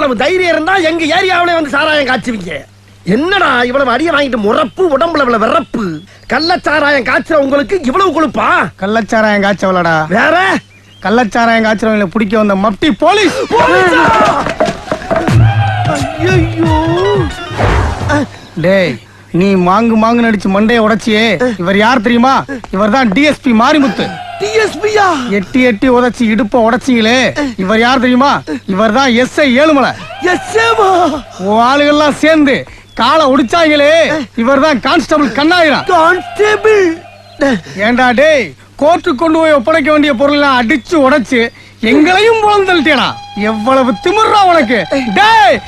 இவ்வளவு தைரியம் இருந்தா எங்க ஏரியாவிலே வந்து சாராயம் காய்ச்சுவீங்க. என்னடா இவ்வளவு அடிய வாங்கிட்டு முறப்பு, உடம்புல இவ்வளவு வெறப்பு? கள்ளச்சாராயம் காய்ச்சற உங்களுக்கு இவ்வளவு கொழுப்பா? கள்ளச்சாராயம் காய்ச்சவளடா. வேற கள்ளச்சாராயம் காய்ச்சறவங்களை பிடிக்க வந்த மப்டி போலீஸ். ஐயோ டேய், நீ மாங்கு மாங்கு நடிச்சு மண்டைய உடைச்சியே, இவர் யார் தெரியுமா? இவர் தான் டிஎஸ்பி மாரிமுத்து. டிஎஸ்பியா? எட்டி எட்டி உடைச்சி இடுப்ப உடைச்சிங்களே, இவர் யார் தெரியுமா? இவர் தான் எஸ்ஐ ஏழுமலை. எஸ்ஏமா? ஆளுகள்லாம் சேர்ந்து காலை உடிச்சாங்களே, இவர் தான் கான்ஸ்டபிள் கண்ணாயிரம். கான்ஸ்டபிள்? ஏண்டா டேய், கோர்ட்டுக்கு கொண்டு போய் ஒப்படைக்க வேண்டிய பொருள் அடிச்சு உடைச்சு எங்களையும் புலந்தள்ளிட்டேனா? எவ்வளவு திமிர்றா உனக்கு? டேய்